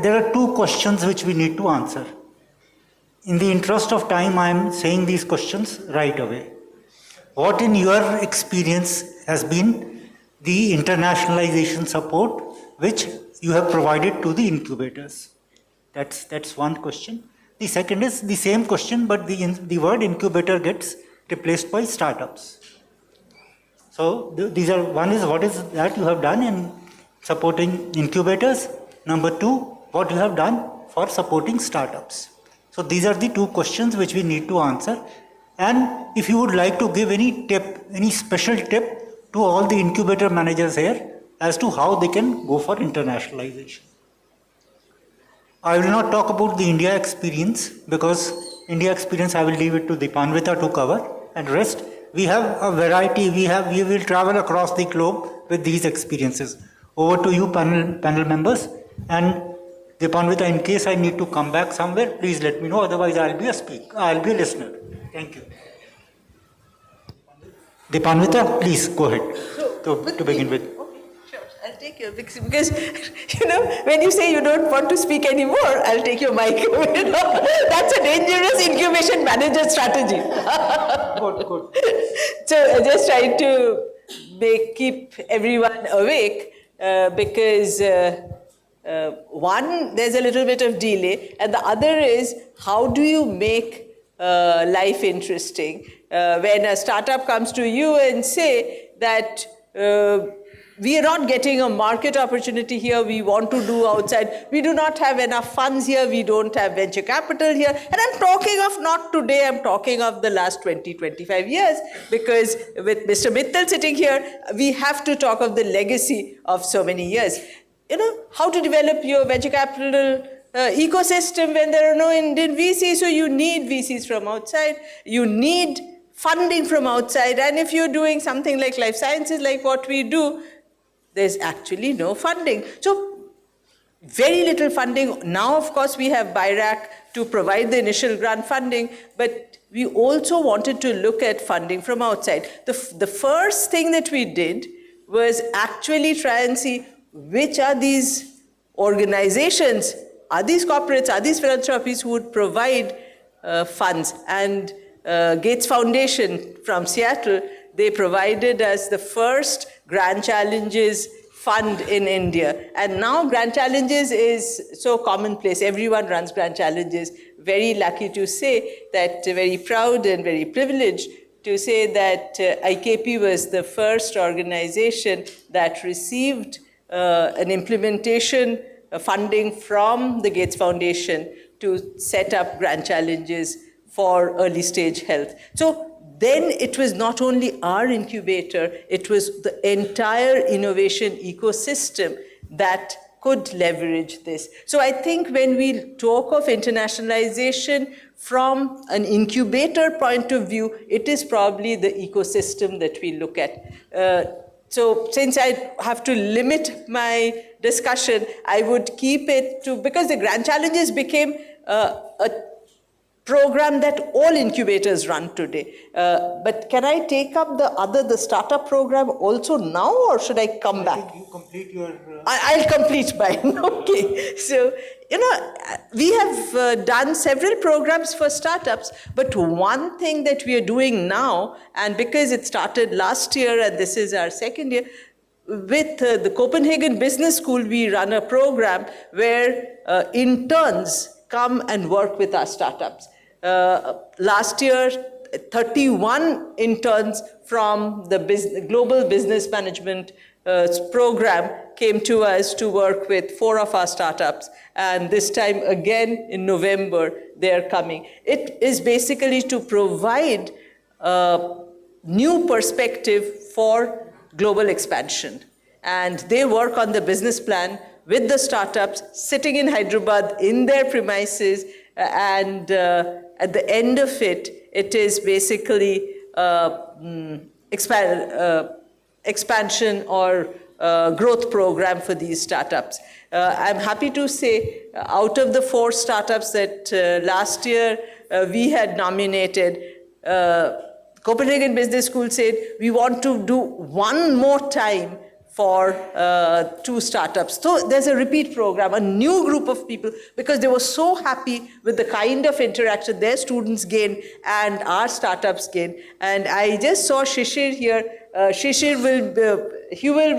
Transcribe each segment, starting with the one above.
There are two questions which we need to answer. In the interest of time, I am saying these questions right away. What in your experience has been the internationalization support which you have provided to the incubators? That's one question. The second is the same question, but the word incubator gets replaced by startups. So these are, one is what is that you have done in supporting incubators. Number two, what you have done for supporting startups. So these are the two questions which we need to answer. And if you would like to give any tip, any special tip to all the incubator managers here as to how they can go for internationalization. I will not talk about the India experience, because India experience I will leave it to Dipanvita to cover, and rest we have a variety, we will travel across the globe with these experiences. Over to you panel members, and Dipanvita, in case I need to come back somewhere, please let me know, otherwise I'll be a speaker, I'll be a listener. Thank you. Dipanvita, please go ahead to begin with. I'll take you, because when you say you don't want to speak anymore, I'll take your mic. That's a dangerous incubation manager strategy. Good. So I just try to keep everyone awake, because one, there's a little bit of delay, and the other is, how do you make life interesting? When a startup comes to you and say that we are not getting a market opportunity here, we want to do outside, we do not have enough funds here, we don't have venture capital here. And I'm talking of not today, I'm talking of the last 20, 25 years, because with Mr. Mittal sitting here, we have to talk of the legacy of so many years. How to develop your venture capital ecosystem when there are no Indian VCs, so you need VCs from outside, you need funding from outside, and if you're doing something like life sciences, like what we do, there's actually no funding. So very little funding. Now, of course, we have BIRAC to provide the initial grant funding, but we also wanted to look at funding from outside. The first thing that we did was actually try and see which are these organizations, are these corporates, are these philanthropies who would provide funds. And Gates Foundation from Seattle, they provided us the first Grand Challenges fund in India. And now Grand Challenges is so commonplace. Everyone runs Grand Challenges. Very lucky to say that, very proud and very privileged to say that IKP was the first organization that received an implementation funding from the Gates Foundation to set up Grand Challenges for early stage health. So then it was not only our incubator, it was the entire innovation ecosystem that could leverage this. So I think when we talk of internationalization from an incubator point of view, it is probably the ecosystem that we look at. So since I have to limit my discussion, I would keep it to, because the Grand Challenges became a program that all incubators run today. But can I take up the startup program also now, or should I come back? I think you complete your... I'll complete mine. Okay. So, we have done several programs for startups, but one thing that we are doing now, and because it started last year and this is our second year, with the Copenhagen Business School, we run a program where interns come and work with our startups. Last year, 31 interns from the Global Business Management program came to us to work with 4 of our startups. And this time again in November, they're coming. It is basically to provide new perspective for global expansion. And they work on the business plan with the startups, sitting in Hyderabad in their premises, and at the end of it, it is basically expansion or growth program for these startups. I'm happy to say, out of the 4 startups that last year we had nominated, Copenhagen Business School said, we want to do one more time for 2 startups. So there's a repeat program, a new group of people, because they were so happy with the kind of interaction their students gain and our startups gain. And I just saw Shishir here. Shishir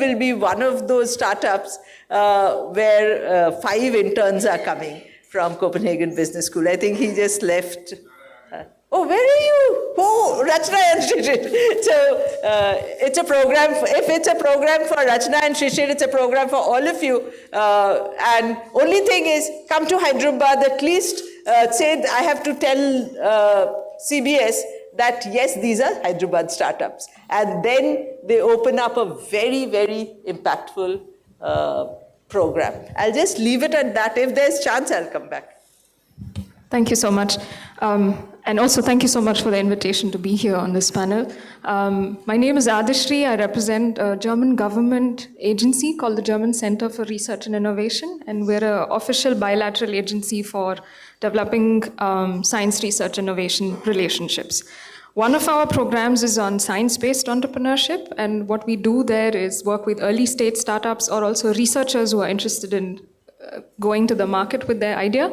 will be one of those startups where 5 interns are coming from Copenhagen Business School. I think he just left. Oh, where are you? Oh, Rachna and Shishir. So it's a program, if it's a program for Rachna and Shishir, it's a program for all of you. And only thing is, come to Hyderabad, at least say, I have to tell CBS that yes, these are Hyderabad startups. And then they open up a very, very impactful program. I'll just leave it at that. If there's chance, I'll come back. Thank you so much. And also thank you so much for the invitation to be here on this panel. My name is Adishri. I represent a German government agency called the German Center for Research and Innovation, and we're an official bilateral agency for developing science research innovation relationships. One of our programs is on science-based entrepreneurship, and what we do there is work with early-stage startups or also researchers who are interested in going to the market with their idea,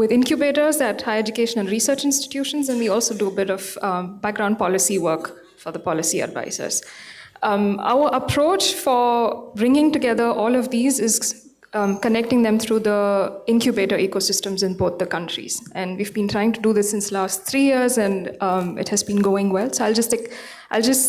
with incubators at higher education and research institutions, and we also do a bit of background policy work for the policy advisors. Our approach for bringing together all of these is connecting them through the incubator ecosystems in both the countries. And we've been trying to do this since last 3 years, and it has been going well. So I'll just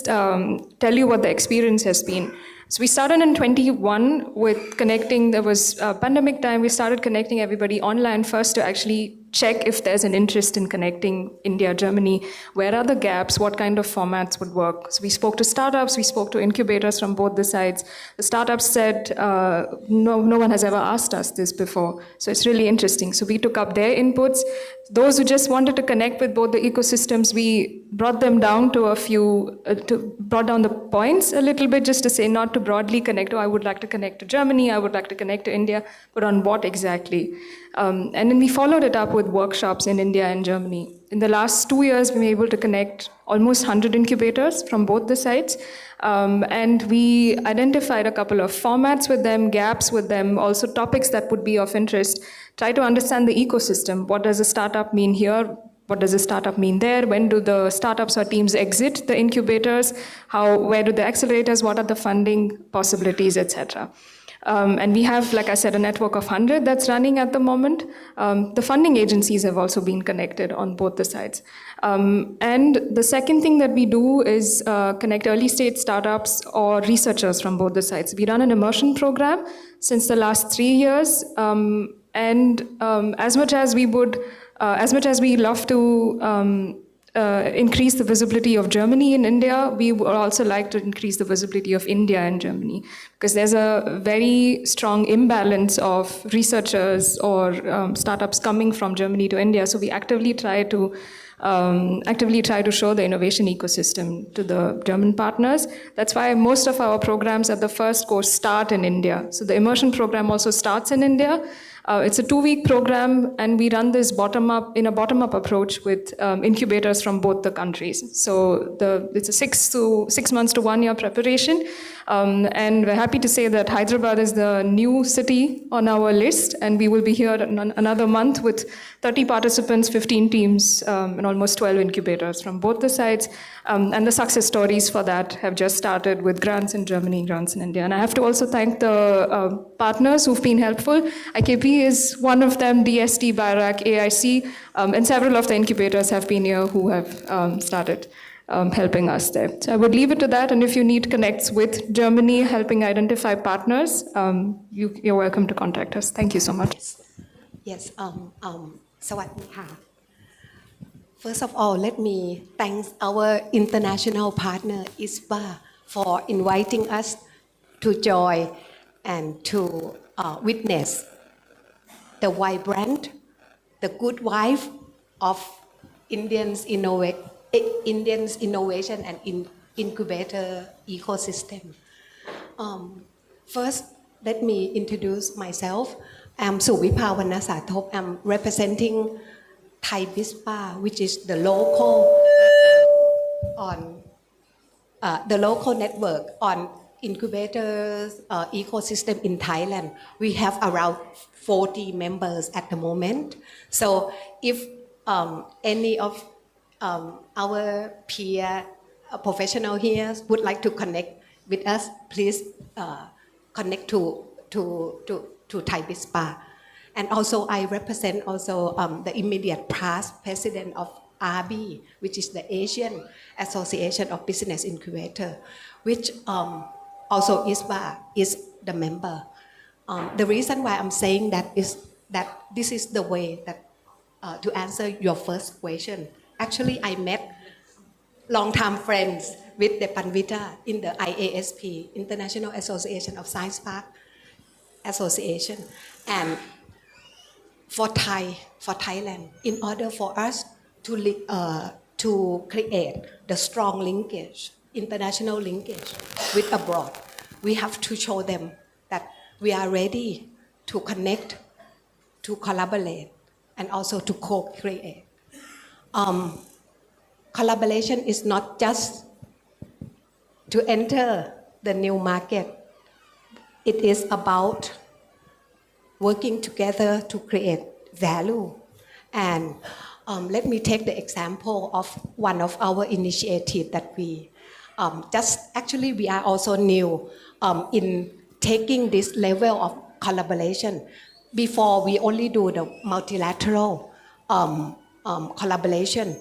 tell you what the experience has been. So we started in 21 with connecting. There was pandemic time. We started connecting everybody online first to actually check if there's an interest in connecting India, Germany. Where are the gaps? What kind of formats would work? So we spoke to startups. We spoke to incubators from both the sides. The startups said, no one has ever asked us this before. So it's really interesting. So we took up their inputs. Those who just wanted to connect with both the ecosystems, we brought them down to a few, brought down the points a little bit, just to say not to broadly connect. Oh, I would like to connect to Germany, I would like to connect to India, but on what exactly? And then we followed it up with workshops in India and Germany. In the last 2 years, we were able to connect almost 100 incubators from both the sides. And we identified a couple of formats with them, gaps with them, also topics that would be of interest. Try to understand the ecosystem. What does a startup mean here? What does a startup mean there? When do the startups or teams exit the incubators? Where do the accelerators? What are the funding possibilities, etc.? And we have, like I said, a network of 100 that's running at the moment. The funding agencies have also been connected on both the sides. And the second thing that we do is connect early stage startups or researchers from both the sides. We run an immersion program since the last 3 years. As much as we love to increase the visibility of Germany in India, we would also like to increase the visibility of India and Germany, because there's a very strong imbalance of researchers or startups coming from Germany to India. So we actively try to show the innovation ecosystem to the German partners. That's why most of our programs at the first course start in India. So the immersion program also starts in India. It's a 2-week program, and we run this in a bottom-up approach with incubators from both the countries. So it's a 6 months to 1 year preparation, and we're happy to say that Hyderabad is the new city on our list, and we will be here another month with 30 participants, 15 teams, and almost 12 incubators from both the sides. And the success stories for that have just started with grants in Germany, grants in India. And I have to also thank the partners who've been helpful. IKP is one of them, DST, BIRAC, AIC, and several of the incubators have been here who have started helping us there. So I would leave it to that, and if you need connects with Germany, helping identify partners, you're welcome to contact us. Thank you so much. Yes, สวัสดีค่ะ First of all, let me thank our international partner ISBA for inviting us to join and to witness the vibrant, the good wife of Indians innovation and incubator ecosystem. First, let me introduce myself. I'm Suvipa Wanasathop. I'm representing Thai ISBA, which is the local network on incubators ecosystem in Thailand. We have around 40 members at the moment. So if any of our peer professional here would like to connect with us, please connect to Thai BISPA. And also I represent also the immediate past president of RB, which is the Asian Association of Business Incubator, which also ISBA is the member. The reason why I'm saying that is that this is the way that to answer your first question. Actually, I met long-time friends with the Panvita in the IASP, International Association of Science Park Association, and for Thailand, in order for us to create the strong linkage, international linkage with abroad, we have to show them that we are ready to connect, to collaborate, and also to co-create. Collaboration is not just to enter the new market. It is about working together to create value. And let me take the example of one of our initiatives that we actually we are also new in taking this level of collaboration. Before we only do the multilateral collaboration.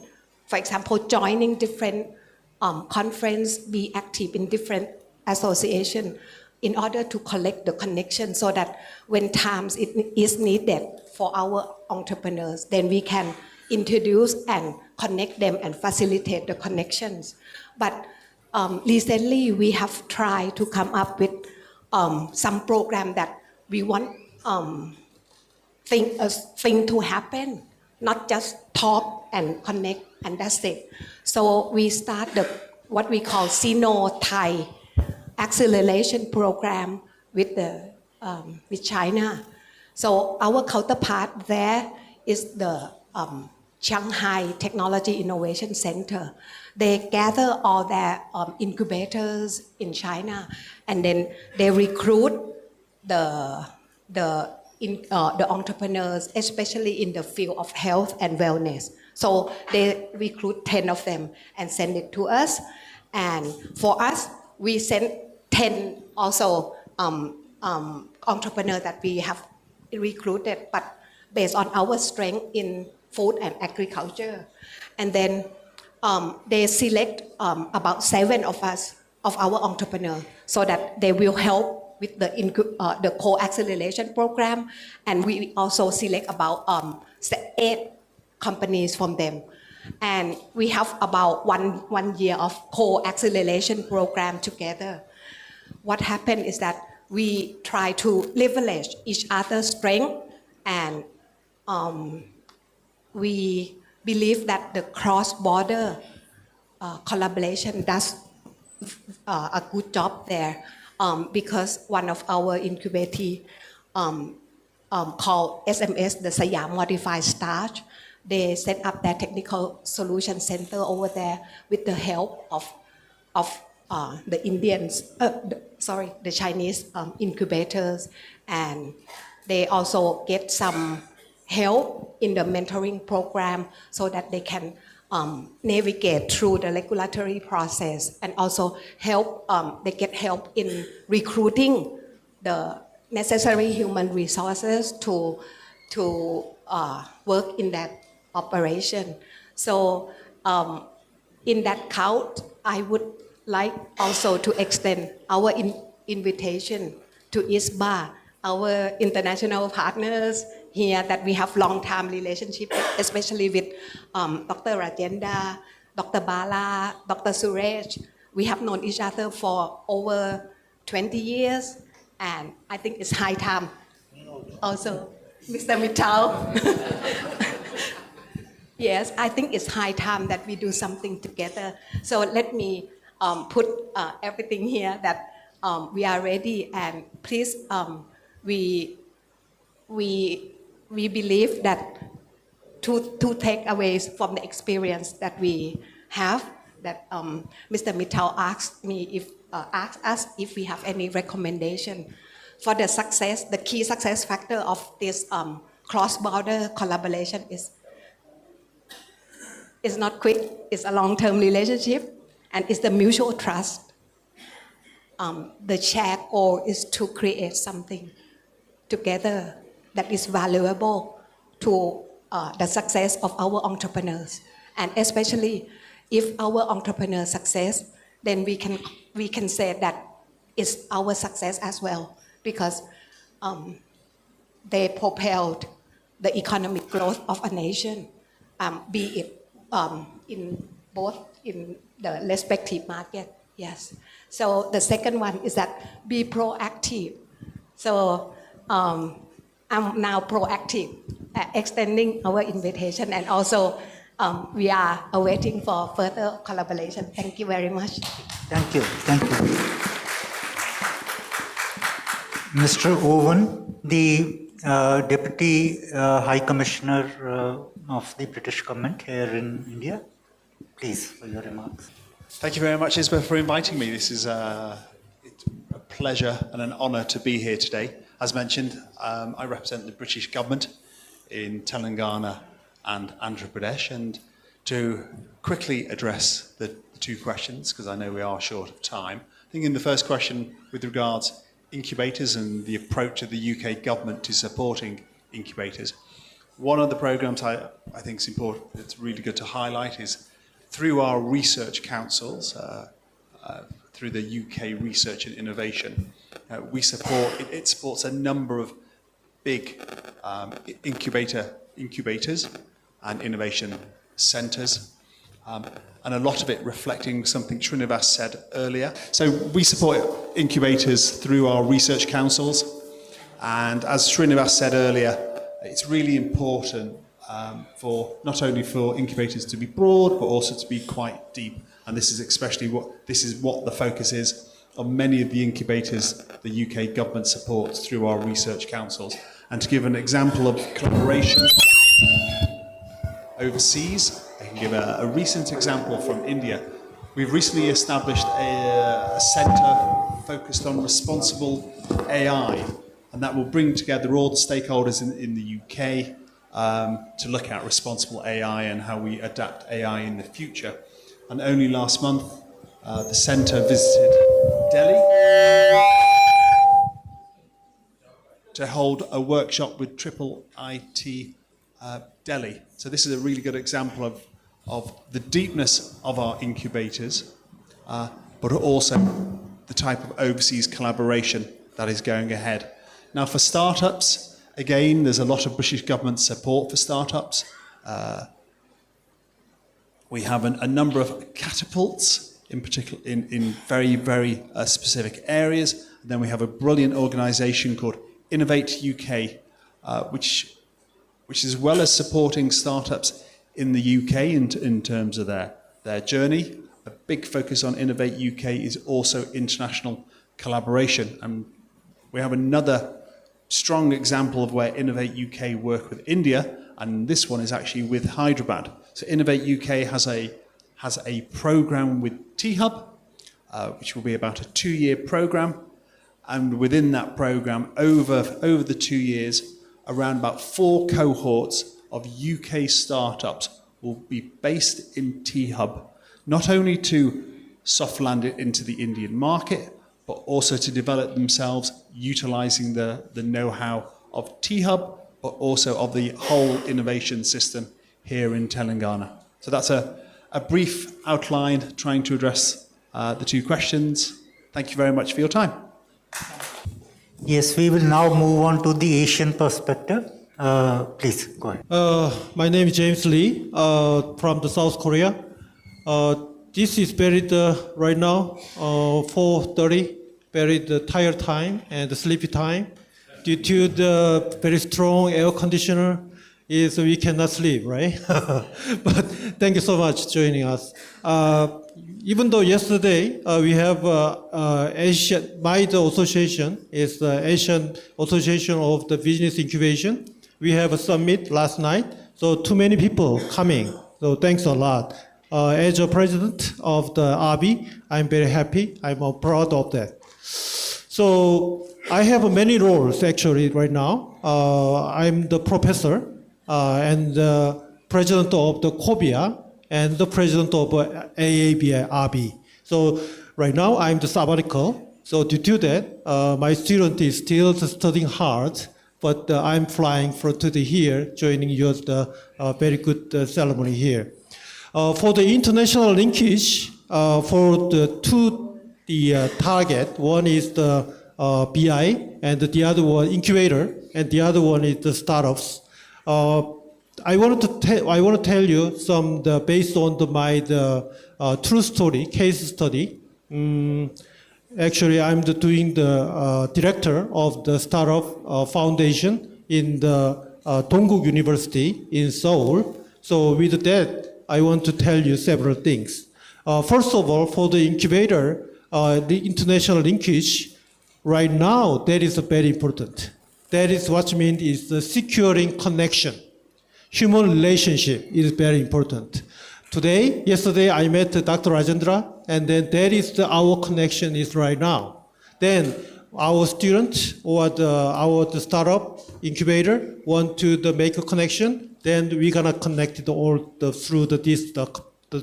For example, joining different conference, be active in different associations in order to collect the connection so that when times it is needed for our entrepreneurs, then we can introduce and connect them and facilitate the connections. But recently we have tried to come up with some program that we want thing to happen, not just talk and connect and that's it. So we start what we call Sino-Thai acceleration program with China. So our counterpart there is the Shanghai Technology Innovation Center. They gather all their incubators in China, and then they recruit the entrepreneurs, especially in the field of health and wellness. So they recruit 10 of them and send it to us. And for us, we send 10 also entrepreneurs that we have recruited, but based on our strength in food and agriculture. And then they select about 7 of us, of our entrepreneurs, so that they will help with the co-acceleration program. And we also select about 8 companies from them. And we have about one year of co-acceleration program together. What happened is that we try to leverage each other's strength, and we believe that the cross-border collaboration does a good job there, because one of our incubators called SMS, the Siam Modified Starch, they set up their technical solution center over there with the help of the Chinese incubators, and they also get some help in the mentoring program so that they can navigate through the regulatory process, and also they get help in recruiting the necessary human resources to work in that operation. So in that count, I would like also to extend our invitation to ISBA, our international partners here that we have long-term relationship, especially with Dr. Rajendra, Dr. Bala, Dr. Suresh. We have known each other for over 20 years, and I think it's high time. Also, Mr. Mittal. Yes, I think it's high time that we do something together. So let me put everything here that we are ready, and please, we believe that two takeaways from the experience that we have, that Mr. Mittal asked us if we have any recommendation for the success. The key success factor of this cross-border collaboration is not quick. It's a long-term relationship, and it's the mutual trust. The shared goal is to create something together that is valuable to the success of our entrepreneurs, and especially if our entrepreneur success, then we can say that it's our success as well, because they propelled the economic growth of a nation, be it in the respective market. Yes. So the second one is that be proactive. So I'm now proactive, extending our invitation, and also we are awaiting for further collaboration. Thank you very much. Thank you. Thank you. Mr. Owen, the Deputy High Commissioner of the British government here in India, please, for your remarks. Thank you very much, ISBA, for inviting me. This is it's a pleasure and an honour to be here today. As mentioned, I represent the British government in Telangana and Andhra Pradesh, and to quickly address the two questions, because I know we are short of time. I think in the first question, with regards incubators and the approach of the UK government to supporting incubators, one of the programmes I think is important, it's really good to highlight, is through our research councils, through the UK Research and Innovation, we support, it supports a number of big incubators and innovation centres, and a lot of it reflecting something Srinivas said earlier. So we support incubators through our research councils, and as Srinivas said earlier, it's really important for not only for incubators to be broad, but also to be quite deep. And this is especially what the focus is on many of the incubators the UK government supports through our research councils. And to give an example of collaboration overseas, I can give a recent example from India. We've recently established a centre focused on responsible AI, and that will bring together all the stakeholders in the UK to look at responsible AI and how we adapt AI in the future. And only last month, the centre visited Delhi to hold a workshop with DPIIT Delhi. So this is a really good example of the deepness of our incubators, but also the type of overseas collaboration that is going ahead. Now for startups, again, there's a lot of British government support for startups. We have a number of catapults, in particular in very, very specific areas. And then we have a brilliant organisation called Innovate UK, which as well as supporting startups in the UK in terms of their journey, a big focus on Innovate UK is also international collaboration. And we have another strong example of where Innovate UK work with India, and this one is actually with Hyderabad. So Innovate UK has a program with T-Hub, which will be about a 2-year program, and within that program, over the 2 years, around about 4 cohorts of UK startups will be based in T-Hub, not only to soft land it into the Indian market, but also to develop themselves utilising the know-how of T-Hub, but also of the whole innovation system here in Telangana. So that's a brief outline trying to address the 2 questions. Thank you very much for your time. Yes, we will now move on to the Asian perspective. Please, go ahead. My name is James Lee from the South Korea. This is very right now 4:30, very tired time and sleepy time. Due to the very strong air conditioner, we cannot sleep, right? But thank you so much for joining us. Even though yesterday we have MYDA Association, is the Asian Association of the Business Incubation. We have a summit last night, so too many people coming. So thanks a lot. As a president of the ISBA, I'm very happy. I'm proud of that. So I have many roles actually right now. I'm the professor and the president of the COBIA and the president of AABI ISBA. So right now I'm the sabbatical. So due to that, my student is still studying hard, but I'm flying from today here, joining you at the very good ceremony here. For the international linkage, for the target, one is the BI, and the other one Incubator, and the other one is the startups. I want to tell you some based on my true story, case study. Actually, I'm doing the director of the startup foundation in the Dongguk University in Seoul. So with that, I want to tell you several things. First of all, for the incubator, the international linkage, right now, that is very important. That is what means is the securing connection. Human relationship is very important. Yesterday, I met Dr. Rajendra, and then that is our connection is right now. Then our student or our startup incubator want to make a connection, then we're gonna connect it all through the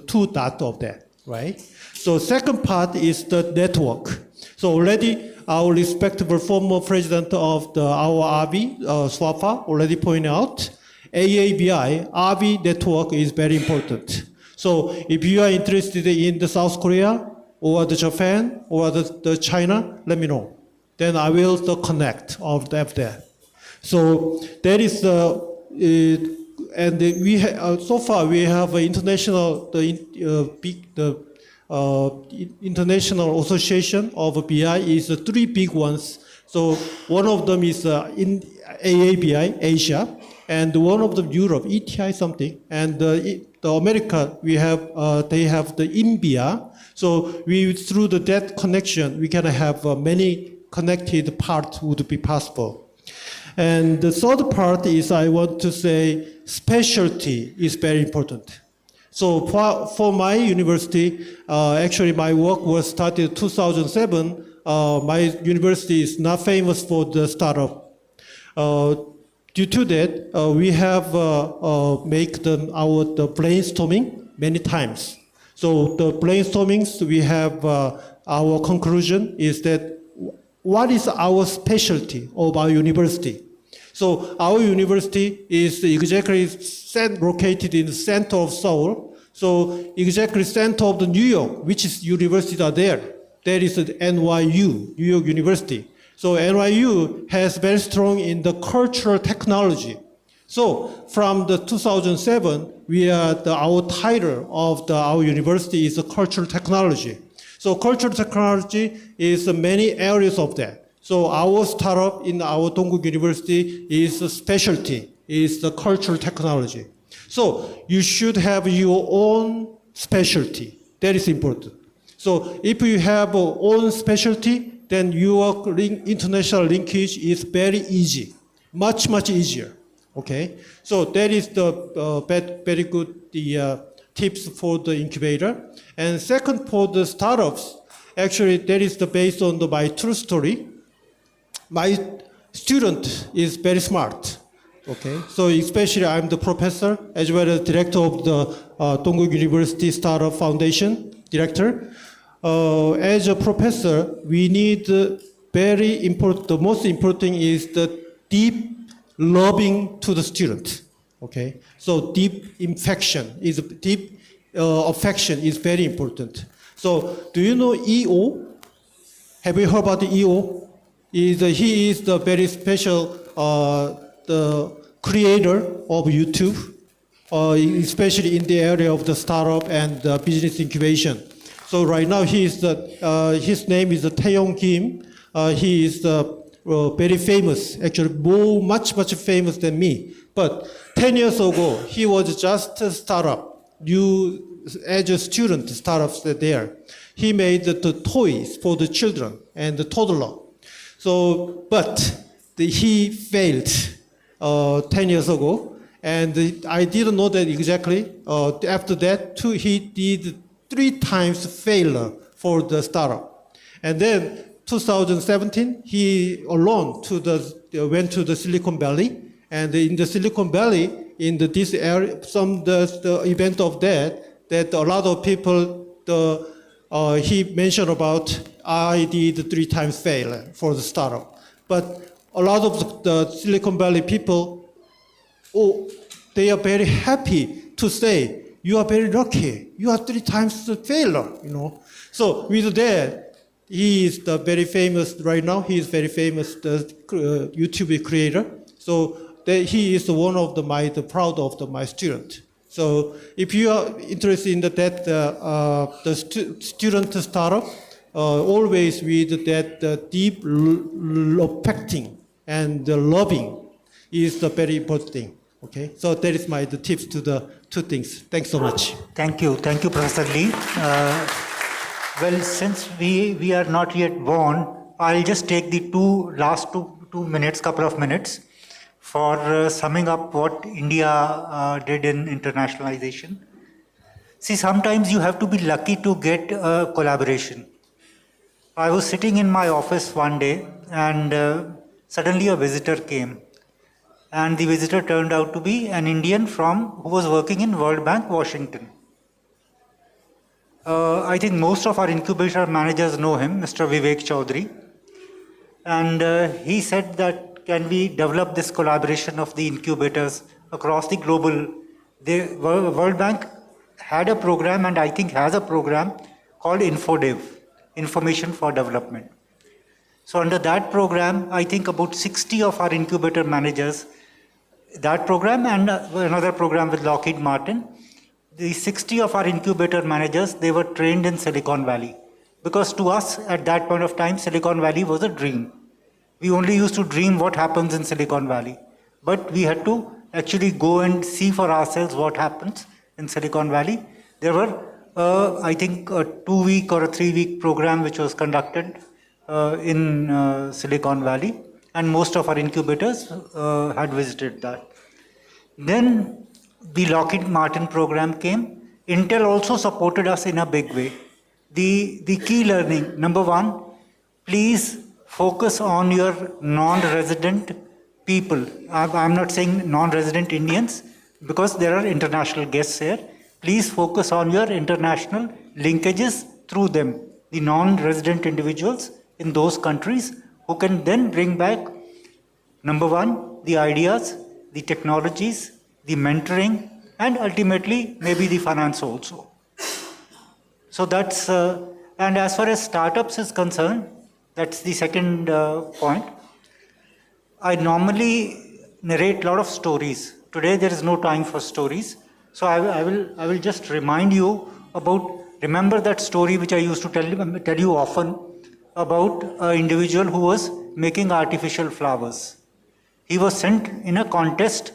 two dots of that, right? So second part is the network. So already our respectable former president of our ISBA, Swafa, already pointed out, AABI, ISBA network is very important. So if you are interested in the South Korea or the Japan or the China, let me know. Then I will connect of that. So that is and we so far we have international international association of BI is three big ones. So one of them is in AABI Asia, and one of them Europe ETI something, and the America we have they have the INBIA. So through that connection we can have many connected parts would be possible. And the third part is I want to say specialty is very important. So for my university, actually my work was started 2007. My university is not famous for the startup. Due to that, we have make our brainstorming many times. So the brainstormings, we have our conclusion is that what is our specialty of our university? So our university is exactly located in the center of Seoul. So exactly center of the New York, which is universities are there. There is the NYU, New York University. So NYU has very strong in the cultural technology. So from the 2007, our title of our university is cultural technology. So cultural technology is many areas of that. So our startup in our Dongguk University is a specialty, is the cultural technology. So you should have your own specialty. That is important. So if you have your own specialty, then your international linkage is very easy, much, much easier. Okay? So that is the very good tips for the incubator. And second, for the startups, actually that is based on my true story. My student is very smart. Okay, so especially I'm the professor as well as director of the Dongguk University Startup Foundation, director. As a professor, we need very important, the most important thing is the deep loving to the student. Okay, so deep affection is very important. So do you know EO? Have you heard about the EO? He is the very special the creator of YouTube, especially in the area of the startup and business incubation. So right now his name is Taeyong Kim. He is very famous, actually much famous than me. But 10 years ago, he was just a startup, as a student startups there. He made the toys for the children and the toddler. So, but he failed 10 years ago. And I didn't know that exactly. After that, he did 3 times failure for the startup. And then 2017, he alone went to the Silicon Valley. And in the Silicon Valley, in this area, the event of that a lot of people, he mentioned about, I did 3 times failure for the startup. But a lot of the Silicon Valley people, they are very happy to say, you are very lucky. You are 3 times failure, So with that, he is very famous right now. He is very famous YouTube creator. So he is one of the proud of my student. So if you are interested in the student startup, always with that deep respecting and loving is the very important thing. Okay, so that is the tips to the 2 things. Thanks so much. Thank you, Professor Lee. Well, since we are not yet born, I'll just take the last couple of minutes for summing up what India did in internationalization. See, sometimes you have to be lucky to get a collaboration. I was sitting in my office one day and suddenly a visitor came. And the visitor turned out to be an Indian who was working in World Bank, Washington. I think most of our incubator managers know him, Mr. Vivek Chaudhary. And he said that, can we develop this collaboration of the incubators across the global? The World Bank had a program, and I think has a program called InfoDev, Information for Development. So under that program, I think about 60 of our incubator managers, that program and another program with Lockheed Martin, the 60 of our incubator managers, they were trained in Silicon Valley. Because to us, at that point of time, Silicon Valley was a dream. We only used to dream what happens in Silicon Valley. But we had to actually go and see for ourselves what happens in Silicon Valley. There were, I think, a 2-week or a 3-week program which was conducted in Silicon Valley. And most of our incubators had visited that. Then the Lockheed Martin program came. Intel also supported us in a big way. The key learning, number 1, please focus on your non-resident people. I'm not saying non-resident Indians because there are international guests here. Please focus on your international linkages through them, the non-resident individuals in those countries who can then bring back, number 1, the ideas, the technologies, the mentoring, and ultimately maybe the finance also. So that's, and as far as startups is concerned, that's the second point. I normally narrate a lot of stories. Today there is no time for stories. So I will just remind you about, remember that story which I used to tell you often about an individual who was making artificial flowers. He was sent in a contest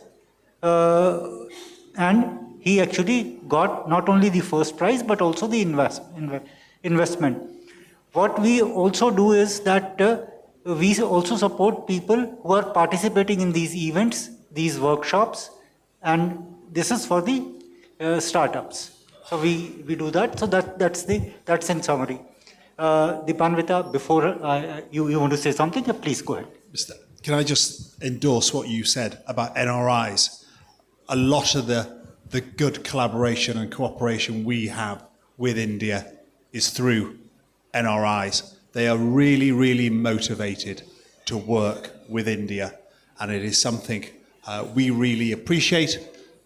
and he actually got not only the first prize but also the investment. What we also do is that we also support people who are participating in these events, these workshops, and this is for the startups. So we do that. So that's in summary. Dipanvita, before you want to say something, please go ahead. Can I just endorse what you said about NRIs? A lot of the good collaboration and cooperation we have with India is through NRIs. They are really, really motivated to work with India, and it is something we really appreciate,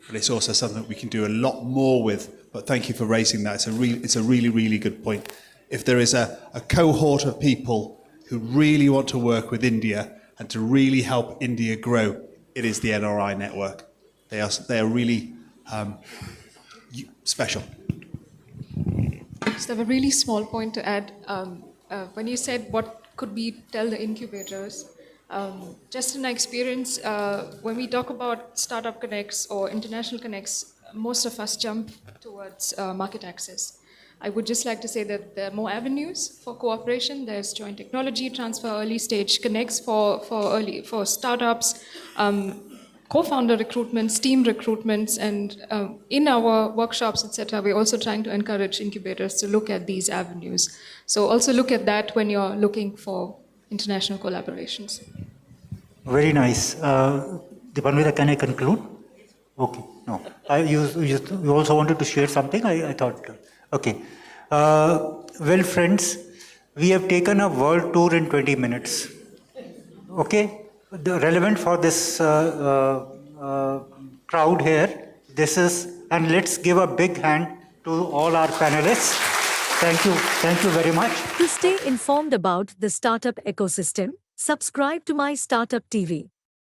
but it's also something we can do a lot more with. But thank you for raising that. It's a really, really good point. If there is a cohort of people who really want to work with India and to really help India grow, it is the NRI network. They are really special. Just have a really small point to add. When you said what could we tell the incubators, just in my experience, when we talk about startup connects or international connects, most of us jump towards market access. I would just like to say that there are more avenues for cooperation. There's joint technology transfer, early stage connects for startups. co-founder recruitments, team recruitments, and in our workshops, etc., we're also trying to encourage incubators to look at these avenues. So also look at that when you're looking for international collaborations. Very nice. Dipanvita, can I conclude? Okay. No. You also wanted to share something? I thought. Okay. Well, friends, we have taken a world tour in 20 minutes. Okay? Relevant for this crowd here. And let's give a big hand to all our panelists. Thank you very much. To stay informed about the startup ecosystem, subscribe to My Startup TV.